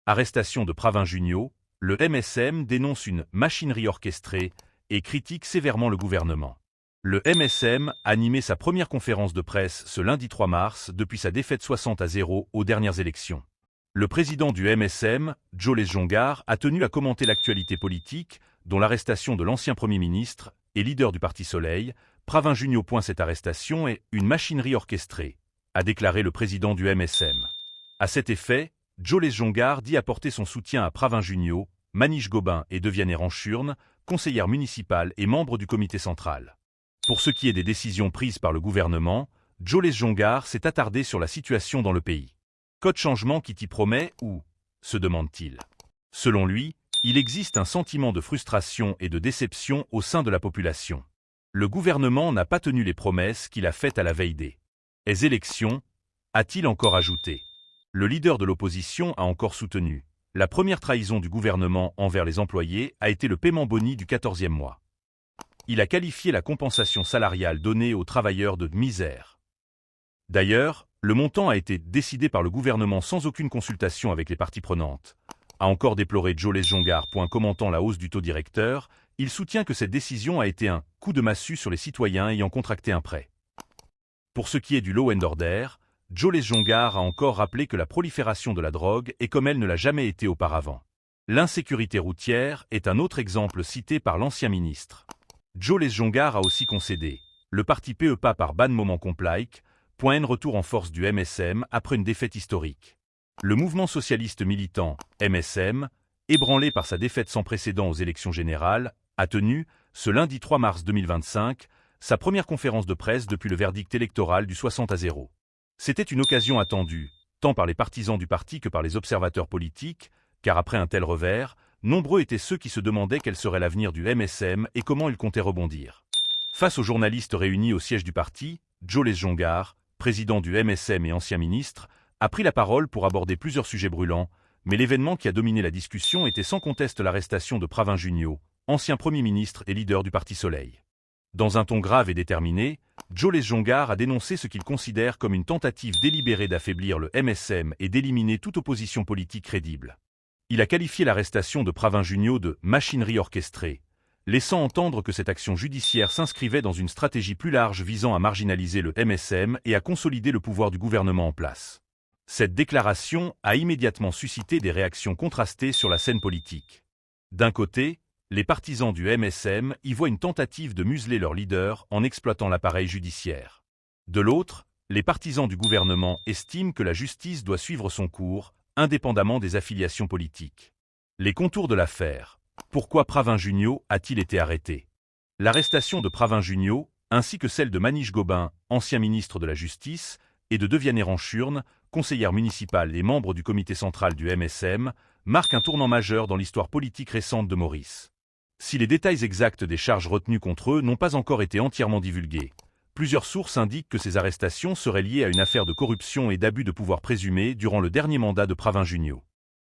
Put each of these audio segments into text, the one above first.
Arrestation de Pravin Junio, le MSM dénonce une machinerie orchestrée et critique sévèrement le gouvernement. Le MSM a animé sa première conférence de presse ce lundi 3 mars depuis sa défaite 60-0 aux dernières élections. Le président du MSM, Joe Lejongar, a tenu à commenter l'actualité politique, dont l'arrestation de l'ancien Premier ministre et leader du Parti Soleil, Pravin Junio. Cette arrestation est une machinerie orchestrée, a déclaré le président du MSM. À cet effet, Joe Lejongar dit apporter son soutien à Pravin Junio, Manish Gobin et Deviane Ranchurne, conseillère municipale et membre du comité central. Pour ce qui est des décisions prises par le gouvernement, Joe Lejongar s'est attardé sur la situation dans le pays. Code changement qui t'y promet ou se demande-t-il. Selon lui, il existe un sentiment de frustration et de déception au sein de la population. Le gouvernement n'a pas tenu les promesses qu'il a faites à la veille des élections, a-t-il encore ajouté. Le leader de l'opposition a encore soutenu. La première trahison du gouvernement envers les employés a été le paiement boni du 14e mois. Il a qualifié la compensation salariale donnée aux travailleurs de misère. D'ailleurs, le montant a été décidé par le gouvernement sans aucune consultation avec les parties prenantes. A encore déploré Joe Lejongar. Commentant la hausse du taux directeur, il soutient que cette décision a été un coup de massue sur les citoyens ayant contracté un prêt. Pour ce qui est du law and order, Joe Lejongar a encore rappelé que la prolifération de la drogue est comme elle ne l'a jamais été auparavant. L'insécurité routière est un autre exemple cité par l'ancien ministre. Joe Lejongar a aussi concédé. Le parti PEPA par ban moment complique, retour en force du MSM après une défaite historique. Le mouvement socialiste militant, MSM, ébranlé par sa défaite sans précédent aux élections générales, a tenu, ce lundi 3 mars 2025, sa première conférence de presse depuis le verdict électoral du 60-0. C'était une occasion attendue, tant par les partisans du parti que par les observateurs politiques, car après un tel revers, nombreux étaient ceux qui se demandaient quel serait l'avenir du MSM et comment il comptait rebondir. Face aux journalistes réunis au siège du parti, Joe Lejongar, président du MSM et ancien ministre, a pris la parole pour aborder plusieurs sujets brûlants, mais l'événement qui a dominé la discussion était sans conteste l'arrestation de Pravin Junio, ancien Premier ministre et leader du Parti Soleil. Dans un ton grave et déterminé, Joe Lejongar a dénoncé ce qu'il considère comme une tentative délibérée d'affaiblir le MSM et d'éliminer toute opposition politique crédible. Il a qualifié l'arrestation de Pravin Junio de « machinerie orchestrée », laissant entendre que cette action judiciaire s'inscrivait dans une stratégie plus large visant à marginaliser le MSM et à consolider le pouvoir du gouvernement en place. Cette déclaration a immédiatement suscité des réactions contrastées sur la scène politique. D'un côté, les partisans du MSM y voient une tentative de museler leur leader en exploitant l'appareil judiciaire. De l'autre, les partisans du gouvernement estiment que la justice doit suivre son cours, indépendamment des affiliations politiques. Les contours de l'affaire. Pourquoi Pravin Junio a-t-il été arrêté? L'arrestation de Pravin Junio, ainsi que celle de Manish Gobin, ancien ministre de la Justice, et de Deviane Ranchurne, conseillère municipale et membre du comité central du MSM, marque un tournant majeur dans l'histoire politique récente de Maurice. Si les détails exacts des charges retenues contre eux n'ont pas encore été entièrement divulgués, plusieurs sources indiquent que ces arrestations seraient liées à une affaire de corruption et d'abus de pouvoir présumés durant le dernier mandat de Pravin Junio.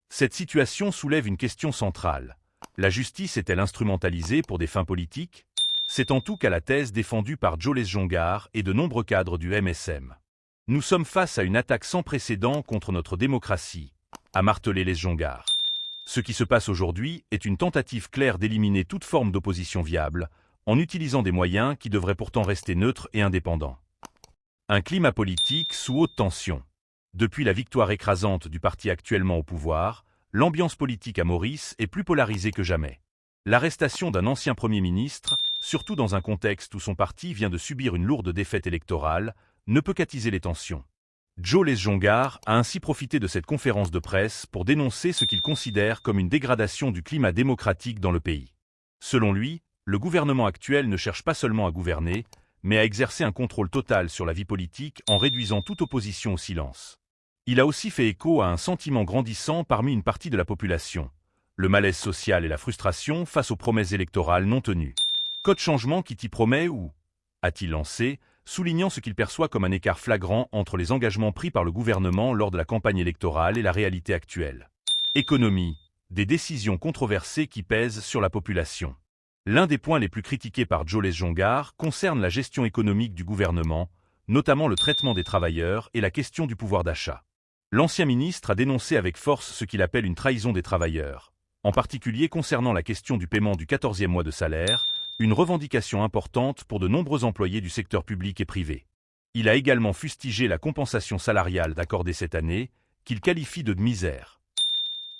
Cette situation soulève une question centrale. La justice est-elle instrumentalisée pour des fins politiques? C'est en tout cas la thèse défendue par Joe Lejongar et de nombreux cadres du MSM. Nous sommes face à une attaque sans précédent contre notre démocratie, a martelé Lejongar. Ce qui se passe aujourd'hui est une tentative claire d'éliminer toute forme d'opposition viable, en utilisant des moyens qui devraient pourtant rester neutres et indépendants. Un climat politique sous haute tension. Depuis la victoire écrasante du parti actuellement au pouvoir, l'ambiance politique à Maurice est plus polarisée que jamais. L'arrestation d'un ancien Premier ministre, surtout dans un contexte où son parti vient de subir une lourde défaite électorale, ne peut qu'attiser les tensions. Joe Lejongar a ainsi profité de cette conférence de presse pour dénoncer ce qu'il considère comme une dégradation du climat démocratique dans le pays. Selon lui, le gouvernement actuel ne cherche pas seulement à gouverner, mais à exercer un contrôle total sur la vie politique en réduisant toute opposition au silence. Il a aussi fait écho à un sentiment grandissant parmi une partie de la population, le malaise social et la frustration face aux promesses électorales non tenues. Code changement qui t'y promet ou a-t-il lancé, soulignant ce qu'il perçoit comme un écart flagrant entre les engagements pris par le gouvernement lors de la campagne électorale et la réalité actuelle. Économie, des décisions controversées qui pèsent sur la population. L'un des points les plus critiqués par Joe Lejongar concerne la gestion économique du gouvernement, notamment le traitement des travailleurs et la question du pouvoir d'achat. L'ancien ministre a dénoncé avec force ce qu'il appelle une trahison des travailleurs, en particulier concernant la question du paiement du 14e mois de salaire, une revendication importante pour de nombreux employés du secteur public et privé. Il a également fustigé la compensation salariale accordée cette année, qu'il qualifie de misère.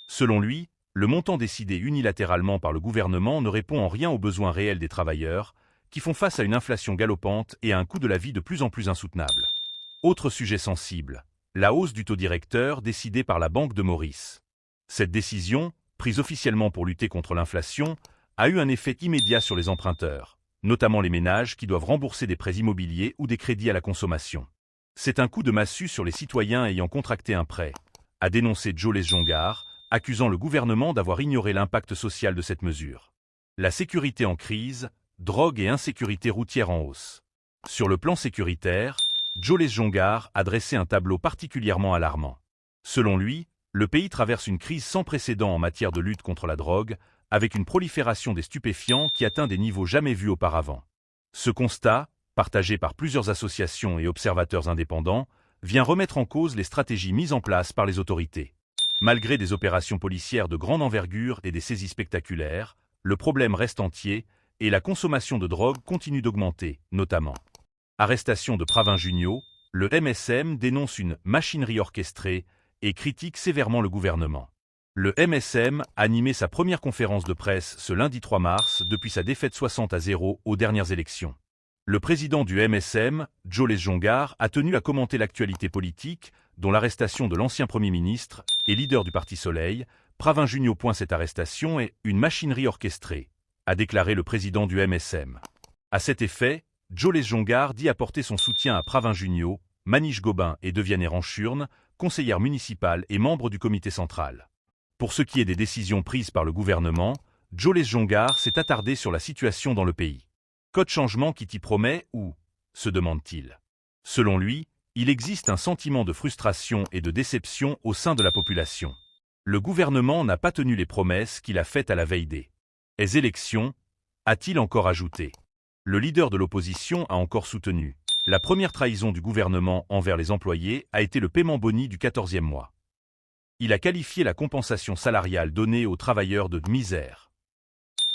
Selon lui, le montant décidé unilatéralement par le gouvernement ne répond en rien aux besoins réels des travailleurs, qui font face à une inflation galopante et à un coût de la vie de plus en plus insoutenable. Autre sujet sensible, la hausse du taux directeur décidée par la Banque de Maurice. Cette décision, prise officiellement pour lutter contre l'inflation, a eu un effet immédiat sur les emprunteurs, notamment les ménages qui doivent rembourser des prêts immobiliers ou des crédits à la consommation. C'est un coup de massue sur les citoyens ayant contracté un prêt, a dénoncé Joe Jongar, accusant le gouvernement d'avoir ignoré l'impact social de cette mesure. La sécurité en crise, drogue et insécurité routière en hausse. Sur le plan sécuritaire, Joe Jongar a dressé un tableau particulièrement alarmant. Selon lui, le pays traverse une crise sans précédent en matière de lutte contre la drogue, avec une prolifération des stupéfiants qui atteint des niveaux jamais vus auparavant. Ce constat, partagé par plusieurs associations et observateurs indépendants, vient remettre en cause les stratégies mises en place par les autorités. Malgré des opérations policières de grande envergure et des saisies spectaculaires, le problème reste entier et la consommation de drogue continue d'augmenter, notamment. Arrestation de Pravin Junio, le MSM dénonce une machinerie orchestrée et critique sévèrement le gouvernement. Le MSM a animé sa première conférence de presse ce lundi 3 mars depuis sa défaite 60-0 aux dernières élections. Le président du MSM, Joe Jongar, a tenu à commenter l'actualité politique, dont l'arrestation de l'ancien Premier ministre et leader du Parti Soleil, Pravin Junio. Cette arrestation est une machinerie orchestrée, a déclaré le président du MSM. À cet effet, Joe Jongar dit apporter son soutien à Pravin Junio, Manish Gobin et Deviane Ranchurne, conseillère municipale et membre du comité central. Pour ce qui est des décisions prises par le gouvernement, Joe Jongar s'est attardé sur la situation dans le pays. Code changement qui t'y promet ou, se demande-t-il. Selon lui, il existe un sentiment de frustration et de déception au sein de la population. Le gouvernement n'a pas tenu les promesses qu'il a faites à la veille des élections, a-t-il encore ajouté. Le leader de l'opposition a encore soutenu. La première trahison du gouvernement envers les employés a été le paiement boni du 14e mois. Il a qualifié la compensation salariale donnée aux travailleurs de misère.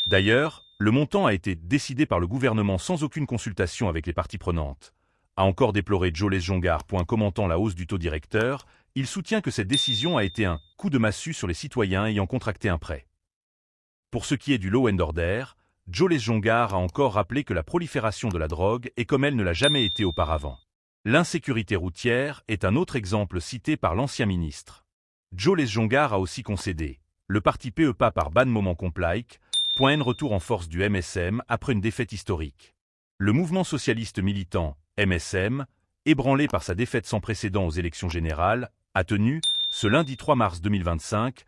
D'ailleurs, le montant a été décidé par le gouvernement sans aucune consultation avec les parties prenantes. A encore déploré Joe Jongar. Commentant la hausse du taux directeur, il soutient que cette décision a été un coup de massue sur les citoyens ayant contracté un prêt. Pour ce qui est du law and order, Joe Jongar a encore rappelé que la prolifération de la drogue est comme elle ne l'a jamais été auparavant. L'insécurité routière est un autre exemple cité par l'ancien ministre. Joe Jongar a aussi concédé. Le parti PEPA par ban moment complique, retour en force du MSM après une défaite historique. Le mouvement socialiste militant, MSM, ébranlé par sa défaite sans précédent aux élections générales, a tenu, ce lundi 3 mars 2025,